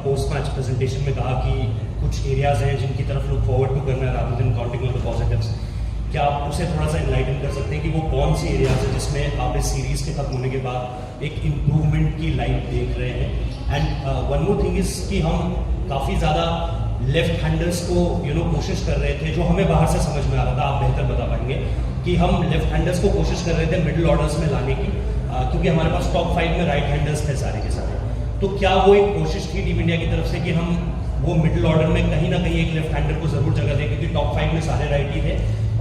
Post match presentation में कहा कि कुछ एरियाज हैं जिनकी तरफ लुक फॉरवर्ड टू करना है rather than counting on the positives. क्या आप उसे थोड़ा सा इनलाइटन कर सकते हैं कि वो कौन सी एरियाज है जिसमें आप इस सीरीज के खत्म होने के बाद एक इम्प्रूवमेंट की लाइट देख रहे हैं? And one more thing is कि हम काफ़ी ज़्यादा लेफ्ट हैंडर्स को कोशिश कर रहे थे, जो हमें बाहर से समझ में आ रहा था, आप बेहतर बता पाएंगे कि हम लेफ्ट हैंडर्स को कोशिश कर रहे थे मिडिल ऑर्डर्स में लाने की, क्योंकि हमारे पास टॉप 5 में राइट हैंडर्स थे सारे के सारे। तो क्या वो एक कोशिश थी टीम इंडिया की तरफ से कि हम वो मिडिल ऑर्डर में कहीं ना कहीं एक लेफ्ट हैंडर को जरूर जगह दें, क्योंकि टॉप 5 में सारे राइट ही थे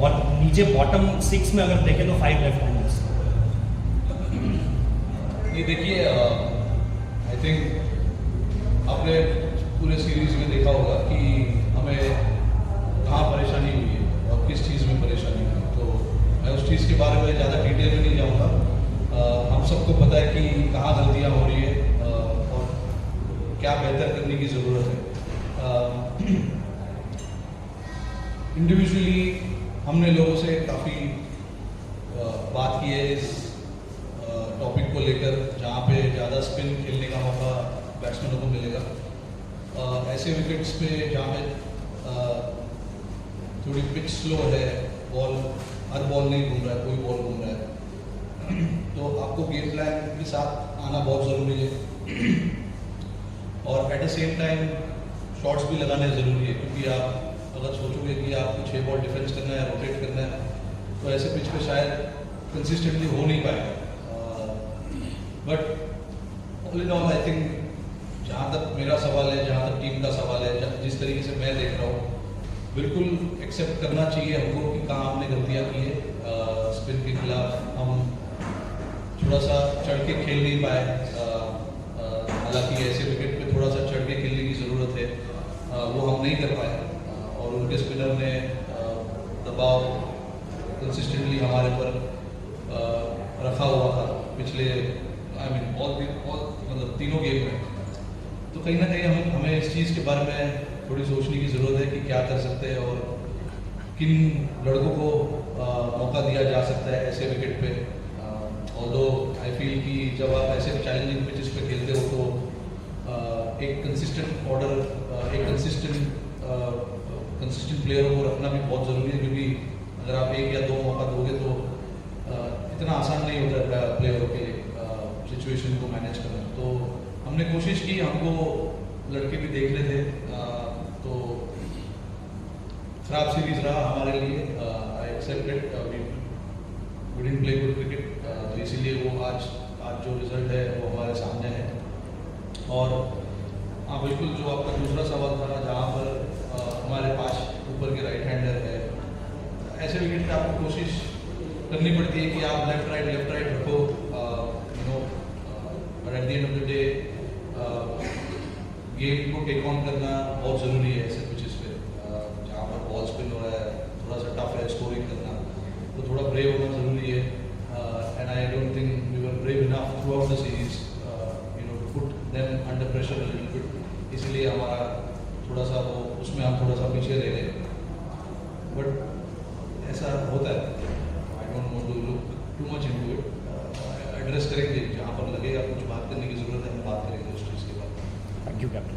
और नीचे बॉटम 6 में अगर देखें तो 5 लेफ्ट हैंडर्स। ये देखिए, आई थिंक आपने पूरे सीरीज में देखा होगा कि हमें कहाँ परेशानी हुई है और किस चीज़ में परेशानी हुई है। तो मैं उस चीज़ के बारे में ज़्यादा डिटेल में नहीं जाऊँगा। हम सबको पता है कि कहाँ गलतियाँ हो रही है और क्या बेहतर करने की ज़रूरत है। इंडिविजुअली हमने लोगों से काफ़ी बात की है इस टॉपिक को लेकर, जहाँ पे ज़्यादा स्पिन खेलने का मौका बैट्समैनों को मिलेगा। ऐसे विकेट्स पे जहाँ पे थोड़ी पिच स्लो है, बॉल हर बॉल नहीं घूम रहा है, कोई बॉल घूम रहा है, तो आपको गेम प्लान के साथ आना बहुत ज़रूरी है। और at the same time shots भी लगाने ज़रूरी है, क्योंकि आप अगर सोचोगे कि आपको 6 बॉल डिफेंस करना है, रोटेट करना है, तो ऐसे पिच पे शायद कंसिस्टेंटली हो नहीं पाएगा। But all in all I think जहाँ तक मेरा सवाल है, जहाँ तक टीम का सवाल है, जिस तरीके से मैं देख रहा हूँ, बिल्कुल एक्सेप्ट करना चाहिए हमको कि कहाँ हमने गलतियाँ की है। स्पिन के खिलाफ हम थोड़ा सा चढ़ के खेल नहीं पाए, हालांकि ऐसे विकेट पे थोड़ा सा चढ़ के खेलने की ज़रूरत है, वो हम नहीं कर पाए। और उनके स्पिनर ने दबाव कंसिस्टेंटली हमारे पर रखा हुआ था पिछले मतलब तीनों गेम में। तो कहीं ना कहीं हमें इस चीज़ के बारे में थोड़ी सोचने की ज़रूरत है कि क्या कर सकते हैं और किन लड़कों को मौका दिया जा सकता है ऐसे विकेट पे। ऑल्दो आई फील कि जब आप ऐसे चैलेंजिंग पिचेस पे खेलते हो तो एक कंसिस्टेंट ऑर्डर, एक कंसिस्टेंट प्लेयरों को रखना भी बहुत ज़रूरी है, क्योंकि अगर आप 1 या 2 मौका दोगे तो इतना आसान नहीं होता है प्लेयरों के सिचुएशन को मैनेज करना। तो हमने कोशिश की, हमको लड़के भी देख रहे थे, तो खराब सीरीज रहा हमारे लिए। I accept it, we didn't play good cricket, तो इसीलिए वो आज जो रिजल्ट है वो हमारे सामने है। और हाँ, बिल्कुल जो आपका दूसरा सवाल था, जहाँ पर हमारे पास ऊपर के राइट हैंडर है, ऐसे विकेट पे आपको कोशिश करनी पड़ती है कि आप लेफ्ट राइट रखो, but at the end of the day game को टेक ऑन करना बहुत ज़रूरी है ऐसे पिचेस पे, जहाँ पर बॉल स्पिन हो रहा है, थोड़ा सा टफ है स्कोरिंग करना, तो थोड़ा ब्रेव होना ज़रूरी है। And I don't think we were brave enough throughout the series to put them under pressure a little bit, इसलिए हमारा थोड़ा सा वो उसमें हम थोड़ा सा पीछे रह गए। बट ऐसा होता है, I don't want to look too much into it. Address करेंगे, जहाँ पर लगेगा कुछ बात करने की ज़रूरत है, हम बात करेंगे उस चीज़ के बाद। Thank you captain.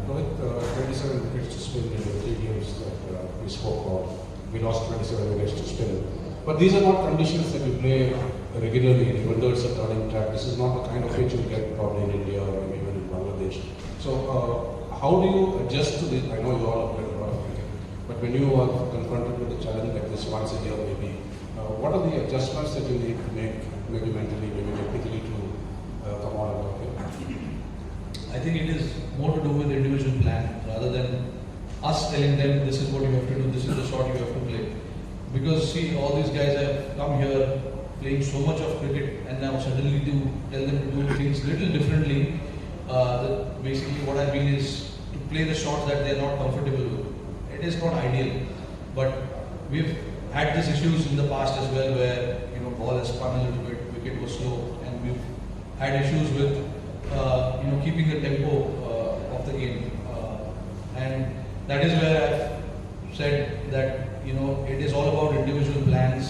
Rohit, 27 wickets to spin in the 3 games that we spoke of. We lost 27 wickets to spin. But these are not conditions that we play regularly, even though it's a turning track. This is not the kind of pitch you get probably in India or maybe even in Bangladesh. So, how do you adjust to this? I know you all have played a lot of cricket, but when you are confronted with a challenge like this once a year maybe, what are the adjustments that you need to make, maybe mentally, maybe technically, to come on and play? I think it is more to do with individual plan rather than us telling them this is what you have to do, this is the shot you have to play. Because see, all these guys have come here playing so much of cricket, and now suddenly to tell them to do things little differently, basically what I mean is to play the shots that they are not comfortable with. It is not ideal, but we've had these issues in the past as well, where ball has spun a little bit, wicket was slow, and we've had issues with keeping the tempo of the game, and that is where I've said that it is all about individual plans,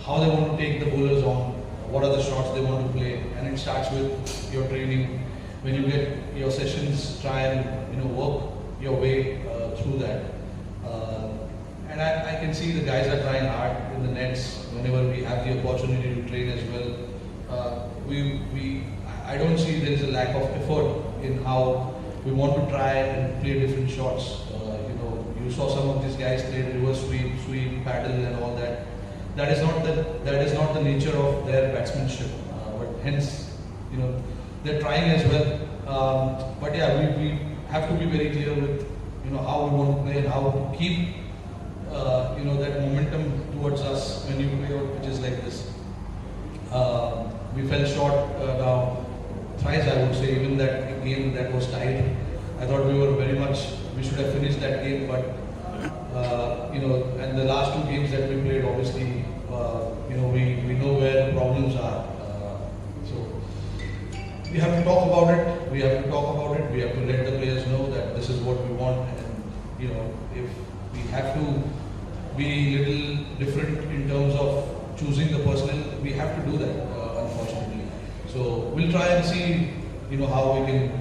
how they want to take the bowlers on, what are the shots they want to play, and it's starts with your training. When you get your sessions, try and work your way through that. And I can see the guys are trying hard in the nets whenever we have the opportunity to train as well. I don't see there is a lack of effort in how we want to try and play different shots. You saw some of these guys play reverse sweep, paddle, and all that. That is not the nature of their batsmanship. But hence, they're trying as well. But yeah, we have to be very clear with how we want to play and how to keep that momentum towards us when you play on pitches like this. We fell short now thrice, I would say, even that game that was tied. I thought we should have finished that game, but and the last two games that we played, obviously, we know where the problems are. So we have to talk about it. We have to let the players know that this is what we want, and if we have to be little different in terms of choosing the personnel, we have to do that, unfortunately. So we'll try and see, how we can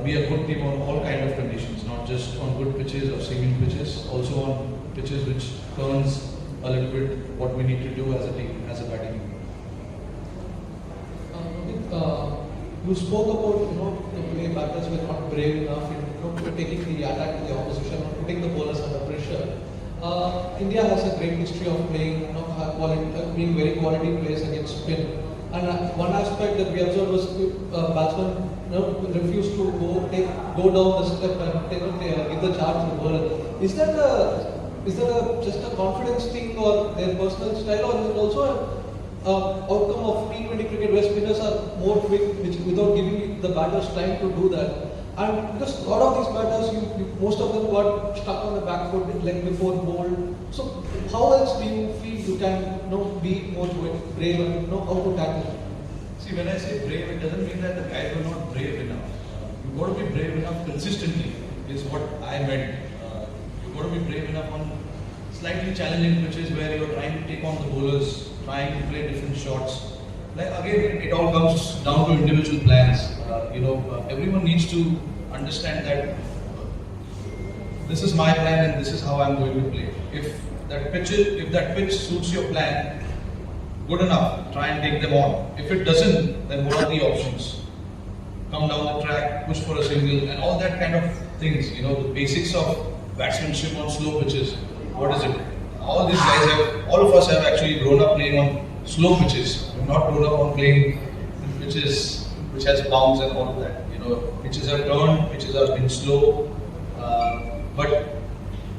be a good team on all kind of conditions, not just on good pitches or seaming pitches, also on pitches which turns a little bit what we need to do as a team, as a batting team. You spoke about the way batters were not brave enough in taking the attack to the opposition or putting the bowlers under pressure. India has a great history of playing, being very quality players against spin. And one aspect that we observed was batsmen refused to go down the step and give the charge to the bowler. Is that just a confidence thing or their personal style, or is it also an outcome of T20 cricket where spinners are more quick, without giving the batters time to do that? And because a lot of these batters, most of them got stuck on the back foot like before bowled. So how else do you feel you can be more brave and know how to tackle? See, when I say brave, it doesn't mean that the guys were not brave enough. You've got to be brave enough consistently, is what I meant. You've got to be brave enough on slightly challenging pitches where you're trying to take on the bowlers, trying to play different shots. Again, it all comes down to individual plans. Everyone needs to understand that this is my plan and this is how I'm going to play. If that pitch suits your plan, good enough, try and take them on. If it doesn't, then what are the options? Come down the track, push for a single, and all that kind of things. The basics of batsmanship on slow pitches. What is it? All of us have actually grown up playing on slow pitches. We've not grown up on playing pitches which has bounce and all of that. Pitches are turned, pitches have been slow, but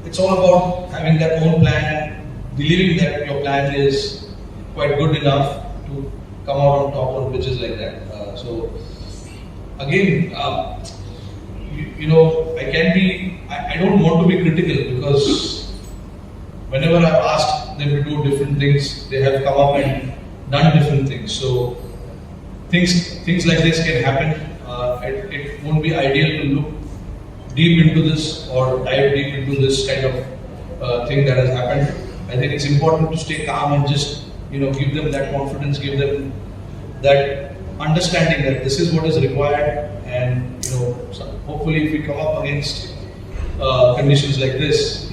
it's all about having that own plan and believing that your plan is quite good enough to come out on top on pitches like that. So again, I don't want to be critical, because whenever I've asked them to do different things, they have come up and done different things. So things like this can happen. It won't be ideal to look deep into this or dive deep into this kind of thing that has happened. I think it's important to stay calm and just give them that confidence, give them that understanding that this is what is required, and hopefully if we come up against conditions like this,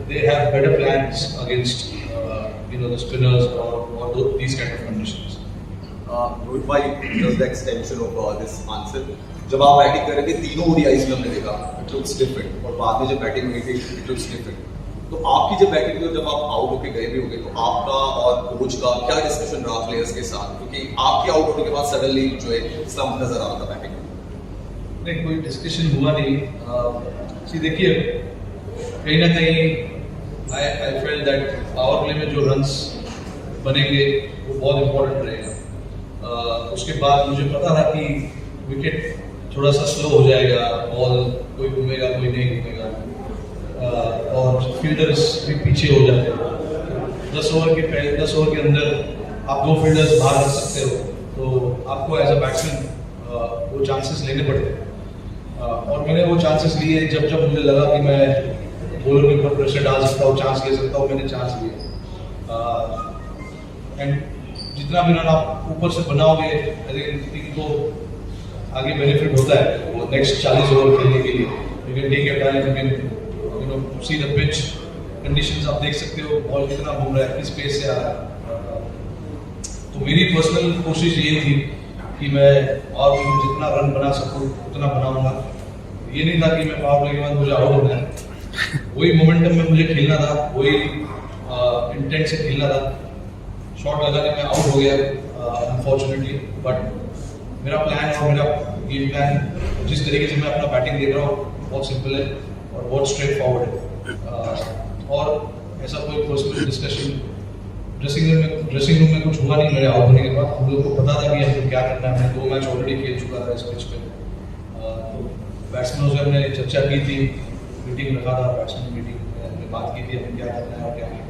they have better plans against the spinners or these kind of conditions. Rohit भाई, just the extension of this answer. जब आप batting कर रहे थे, तीनों ODIs में हमने देखा, it looks different, और बाद में जब बैटिंग हुई थी, it looks different. तो आपकी जब बैटिंग हुई, जब आप आउट होके गए भी होंगे, तो आपका और कोच का क्या डिस्कशन रहा प्लेयर्स के साथ, क्योंकि आपके आउट होने के बाद सडनली जो है स्लम्प नजर आ रहा था बैटिंग में? नहीं, कोई डिस्कशन हुआ नहीं। देखिए, कहीं ना कहीं I felt that power play में जो रन्स बनेंगे वो बहुत इंपॉर्टेंट रहेगा। उसके बाद मुझे पता था कि विकेट थोड़ा सा स्लो हो जाएगा, बॉल कोई घूमेगा कोई नहीं घूमेगा, और फील्डर्स भी पीछे हो जाते हैं। 10 ओवर के अंदर आप 2 फील्डर्स बाहर रख सकते हो, तो आपको एज अ बैट्समैन वो चांसेस लेने पड़ते हैं। और मैंने वो चांसेस लिए जब मुझे लगा कि मैं बॉलर के ऊपर प्रेशर डाल सकता हूँ, चांस ले सकता हूँ, मैंने चांस लिए। एंड जितना भी रन आप ऊपर से बनाओगे आई थिंक टीम को आगे बेनिफिट होता है वो नेक्स्ट 40 ओवर खेलने के लिए। You can take your time, you can you know see the pitch conditions, आप देख सकते हो बॉल कितना घूम रहा है, किस पेस से आ रहा है। तो मेरी पर्सनल कोशिश ये थी कि मैं और जितना रन बना सकूं उतना बनाऊंगा। ये नहीं था कि मैं पावर प्ले के बाद मुझे आउट होना है, वही मोमेंटम में मुझे खेलना था, वही इंटेंट से खेलना था। शॉट लगाने में आउट हो गया अनफॉर्चुनेटली, बट मेरा प्लान और मेरा गेम प्लान जिस तरीके से मैं अपना बैटिंग देख रहा हूँ बहुत सिंपल है और बहुत स्ट्रेट फॉरवर्ड है। और ऐसा कोई पर्सनल डिस्कशन ड्रेसिंग रूम में कुछ हुआ नहीं मेरे आउट होने के बाद। हम लोग को पता था कि हमको क्या करना है। मैं 2 मैच ऑलरेडी खेल चुका था इस पिच पे। तो बैट्समैनों से हमने चर्चा की थी, मीटिंग रखा था, बैट्समैन मीटिंग में हमने बात की थी हमें क्या करना है और क्या नहीं।